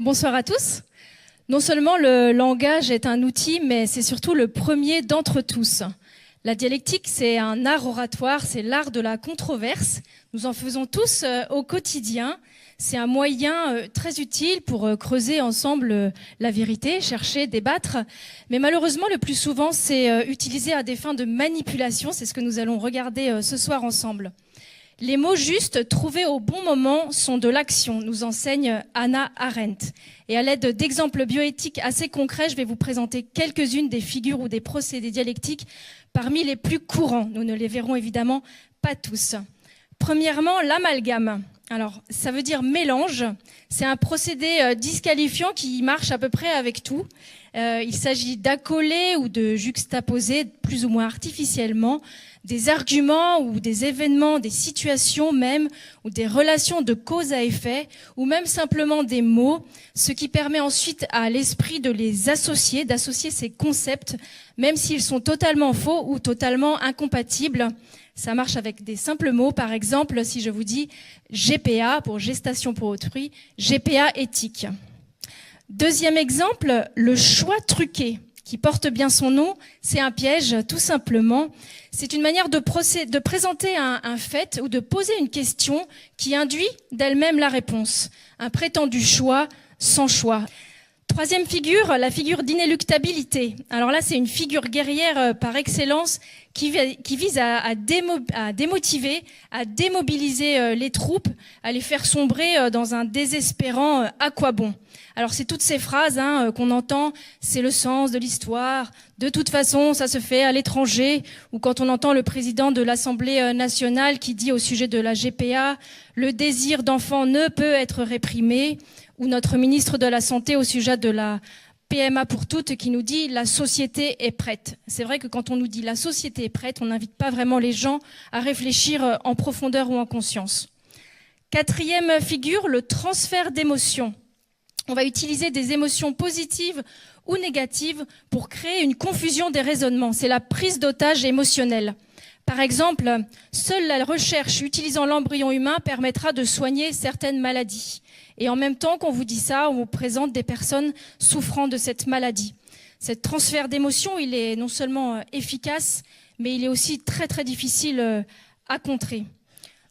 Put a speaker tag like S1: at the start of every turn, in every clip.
S1: Bonsoir à tous. Non seulement le langage est un outil, mais c'est surtout le premier d'entre tous. La dialectique, c'est un art oratoire, c'est l'art de la controverse. Nous en faisons tous au quotidien. C'est un moyen très utile pour creuser ensemble la vérité, chercher, débattre. Mais malheureusement, le plus souvent, c'est utilisé à des fins de manipulation. C'est ce que nous allons regarder ce soir ensemble. Les mots justes, trouvés au bon moment, sont de l'action, nous enseigne Hannah Arendt. Et à l'aide d'exemples bioéthiques assez concrets, je vais vous présenter quelques-unes des figures ou des procédés dialectiques parmi les plus courants. Nous ne les verrons évidemment pas tous. Premièrement, l'amalgame. Alors, ça veut dire mélange. C'est un procédé disqualifiant qui marche à peu près avec tout. Il s'agit d'accoler ou de juxtaposer plus ou moins artificiellement des arguments ou des événements, des situations même, ou des relations de cause à effet, ou même simplement des mots, ce qui permet ensuite à l'esprit de les associer, d'associer ces concepts, même s'ils sont totalement faux ou totalement incompatibles. Ça marche avec des simples mots. Par exemple, si je vous dis GPA pour gestation pour autrui, GPA éthique. Deuxième exemple, le choix truqué, qui porte bien son nom, c'est un piège, tout simplement. C'est une manière de présenter un fait ou de poser une question qui induit d'elle-même la réponse. Un prétendu choix sans choix. Troisième figure, la figure d'inéluctabilité. Alors là, c'est une figure guerrière par excellence qui vise à démotiver, à démobiliser les troupes, à les faire sombrer dans un désespérant « à quoi bon ?» Alors c'est toutes ces phrases qu'on entend, c'est le sens de l'histoire, de toute façon ça se fait à l'étranger, ou quand on entend le président de l'Assemblée nationale qui dit au sujet de la GPA, le désir d'enfant ne peut être réprimé, ou notre ministre de la Santé au sujet de la PMA pour toutes qui nous dit la société est prête. C'est vrai que quand on nous dit la société est prête, on n'invite pas vraiment les gens à réfléchir en profondeur ou en conscience. Quatrième figure, le transfert d'émotions. On va utiliser des émotions positives ou négatives pour créer une confusion des raisonnements. C'est la prise d'otage émotionnelle. Par exemple, seule la recherche utilisant l'embryon humain permettra de soigner certaines maladies. Et en même temps qu'on vous dit ça, on vous présente des personnes souffrant de cette maladie. Ce transfert d'émotions, il est non seulement efficace, mais il est aussi très très difficile à contrer.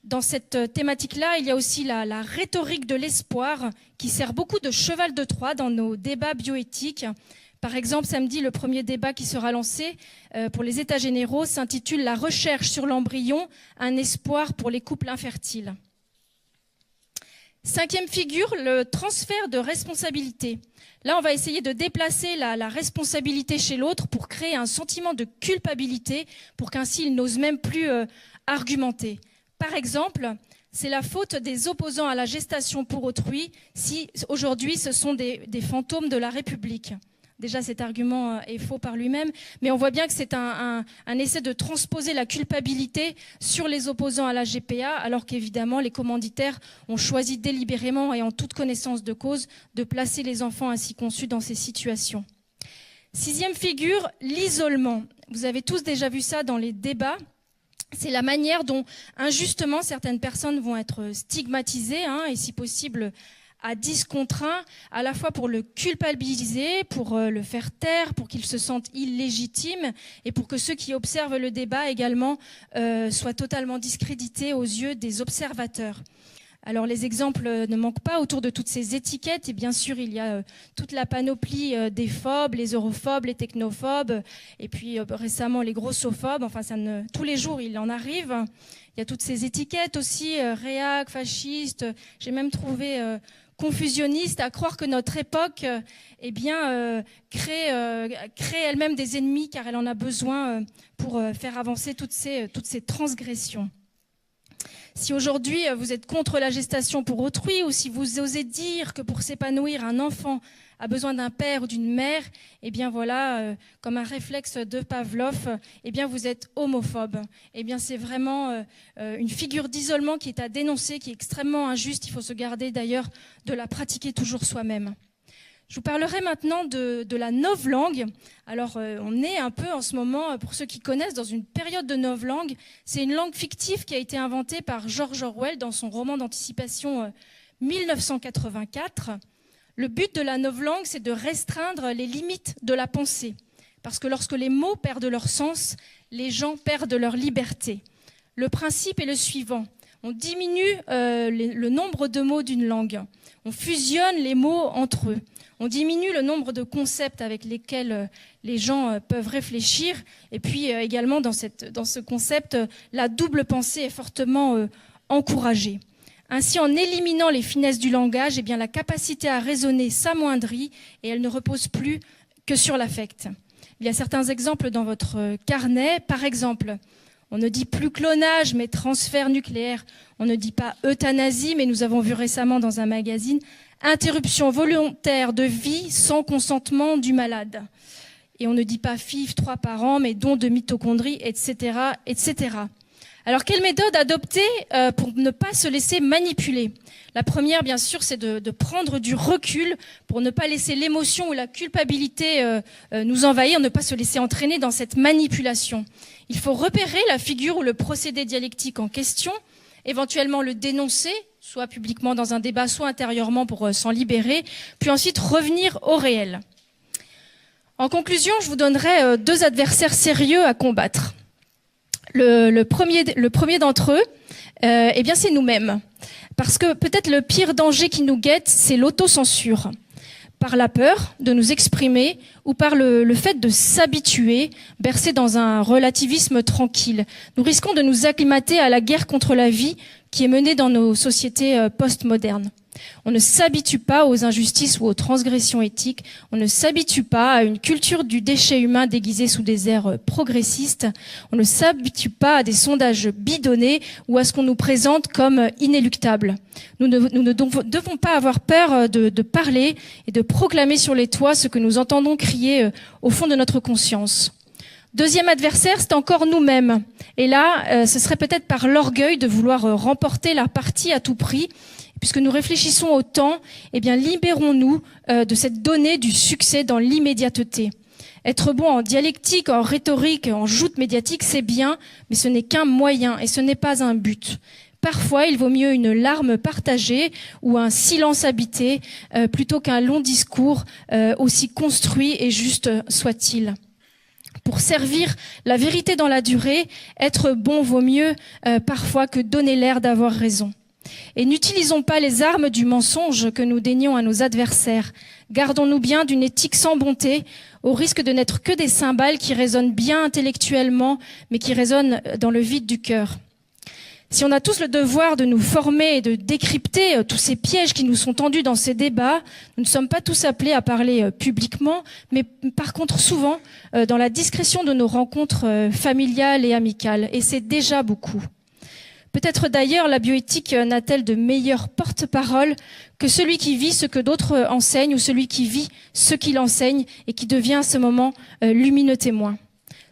S1: Dans cette thématique-là, il y a aussi la rhétorique de l'espoir qui sert beaucoup de cheval de Troie dans nos débats bioéthiques. Par exemple, samedi, le premier débat qui sera lancé pour les États généraux s'intitule « La recherche sur l'embryon, un espoir pour les couples infertiles ». Cinquième figure, le transfert de responsabilité. Là, on va essayer de déplacer la responsabilité chez l'autre pour créer un sentiment de culpabilité, pour qu'ainsi il n'ose même plus argumenter. Par exemple, c'est la faute des opposants à la gestation pour autrui si aujourd'hui ce sont des fantômes de la République. Déjà, cet argument est faux par lui-même, mais on voit bien que c'est un essai de transposer la culpabilité sur les opposants à la GPA, alors qu'évidemment, les commanditaires ont choisi délibérément et en toute connaissance de cause de placer les enfants ainsi conçus dans ces situations. Sixième figure, l'isolement. Vous avez tous déjà vu ça dans les débats. C'est la manière dont, injustement, certaines personnes vont être stigmatisées, et si possible, à 10 contre 1, à la fois pour le culpabiliser, pour le faire taire, pour qu'il se sente illégitime, et pour que ceux qui observent le débat également soient totalement discrédités aux yeux des observateurs. Alors les exemples ne manquent pas autour de toutes ces étiquettes et bien sûr il y a toute la panoplie des phobes, les europhobes, les technophobes et puis récemment les grossophobes, enfin tous les jours il en arrive. Il y a toutes ces étiquettes aussi, réac, fasciste, j'ai même trouvé confusionniste, à croire que notre époque crée elle-même des ennemis car elle en a besoin pour faire avancer toutes ces transgressions. Si aujourd'hui vous êtes contre la gestation pour autrui ou si vous osez dire que pour s'épanouir un enfant a besoin d'un père ou d'une mère, eh bien voilà, comme un réflexe de Pavlov, eh bien vous êtes homophobe. Eh bien c'est vraiment une figure d'isolement qui est à dénoncer, qui est extrêmement injuste. Il faut se garder d'ailleurs de la pratiquer toujours soi-même. Je vous parlerai maintenant de la novlangue. Alors, on est un peu en ce moment, pour ceux qui connaissent, dans une période de novlangue. C'est une langue fictive qui a été inventée par George Orwell dans son roman d'anticipation 1984. Le but de la novlangue, c'est de restreindre les limites de la pensée. Parce que lorsque les mots perdent leur sens, les gens perdent leur liberté. Le principe est le suivant. On diminue le nombre de mots d'une langue. On fusionne les mots entre eux. On diminue le nombre de concepts avec lesquels les gens peuvent réfléchir. Et puis également, dans ce concept, la double pensée est fortement encouragée. Ainsi, en éliminant les finesses du langage, eh bien, la capacité à raisonner s'amoindrit et elle ne repose plus que sur l'affect. Il y a certains exemples dans votre carnet. Par exemple, on ne dit plus clonage, mais transfert nucléaire. On ne dit pas euthanasie, mais nous avons vu récemment dans un magazine interruption volontaire de vie sans consentement du malade. Et on ne dit pas FIV 3 par an, mais don de mitochondries, etc., etc. Alors, quelle méthode adopter pour ne pas se laisser manipuler? La première, bien sûr, c'est de prendre du recul pour ne pas laisser l'émotion ou la culpabilité nous envahir, ne pas se laisser entraîner dans cette manipulation. Il faut repérer la figure ou le procédé dialectique en question, éventuellement le dénoncer, soit publiquement dans un débat, soit intérieurement pour s'en libérer, puis ensuite revenir au réel. En conclusion, je vous donnerai 2 adversaires sérieux à combattre. Le premier d'entre eux, eh bien, c'est nous-mêmes. Parce que peut-être le pire danger qui nous guette, c'est l'autocensure. Par la peur de nous exprimer ou par le fait de s'habituer, bercé dans un relativisme tranquille. Nous risquons de nous acclimater à la guerre contre la vie qui est menée dans nos sociétés postmodernes. On ne s'habitue pas aux injustices ou aux transgressions éthiques. On ne s'habitue pas à une culture du déchet humain déguisée sous des airs progressistes. On ne s'habitue pas à des sondages bidonnés ou à ce qu'on nous présente comme inéluctable. Nous ne devons pas avoir peur de parler et de proclamer sur les toits ce que nous entendons crier au fond de notre conscience. Deuxième adversaire, c'est encore nous-mêmes. Et là, ce serait peut-être par l'orgueil de vouloir remporter la partie à tout prix. Puisque nous réfléchissons au temps, eh bien, libérons-nous de cette donnée du succès dans l'immédiateté. Être bon en dialectique, en rhétorique, en joute médiatique, c'est bien, mais ce n'est qu'un moyen et ce n'est pas un but. Parfois, il vaut mieux une larme partagée ou un silence habité plutôt qu'un long discours aussi construit et juste soit-il. Pour servir la vérité dans la durée, être bon vaut mieux parfois que donner l'air d'avoir raison. Et n'utilisons pas les armes du mensonge que nous dénions à nos adversaires. Gardons-nous bien d'une éthique sans bonté, au risque de n'être que des cymbales qui résonnent bien intellectuellement, mais qui résonnent dans le vide du cœur. Si on a tous le devoir de nous former et de décrypter tous ces pièges qui nous sont tendus dans ces débats, nous ne sommes pas tous appelés à parler publiquement, mais par contre souvent dans la discrétion de nos rencontres familiales et amicales. Et c'est déjà beaucoup. Peut-être d'ailleurs la bioéthique n'a-t-elle de meilleurs porte-parole que celui qui vit ce que d'autres enseignent ou celui qui vit ce qu'il enseigne et qui devient à ce moment lumineux témoin.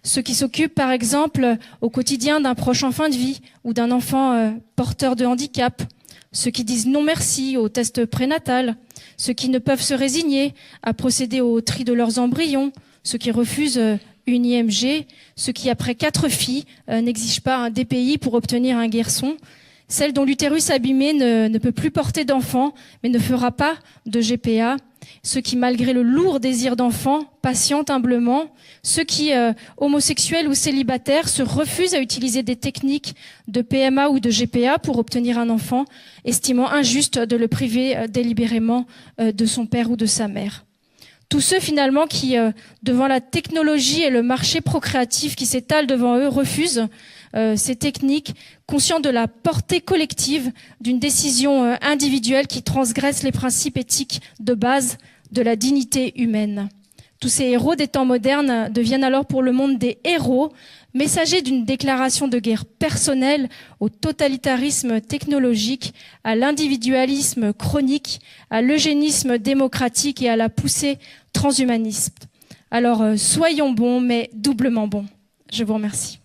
S1: Ceux qui s'occupent par exemple au quotidien d'un proche en fin de vie ou d'un enfant porteur de handicap, ceux qui disent non merci au test prénatal, ceux qui ne peuvent se résigner à procéder au tri de leurs embryons, ceux qui refusent une IMG, ceux qui, après 4 filles, n'exigent pas un DPI pour obtenir un garçon, celle dont l'utérus abîmé ne peut plus porter d'enfant, mais ne fera pas de GPA, ceux qui, malgré le lourd désir d'enfant, patientent humblement, ceux qui, homosexuels ou célibataires, se refusent à utiliser des techniques de PMA ou de GPA pour obtenir un enfant, estimant injuste de le priver délibérément de son père ou de sa mère. Tous ceux finalement qui, devant la technologie et le marché procréatif qui s'étale devant eux, refusent ces techniques, conscients de la portée collective d'une décision individuelle qui transgresse les principes éthiques de base de la dignité humaine. Tous ces héros des temps modernes deviennent alors pour le monde des héros, messagers d'une déclaration de guerre personnelle au totalitarisme technologique, à l'individualisme chronique, à l'eugénisme démocratique et à la poussée transhumaniste. Alors soyons bons, mais doublement bons. Je vous remercie.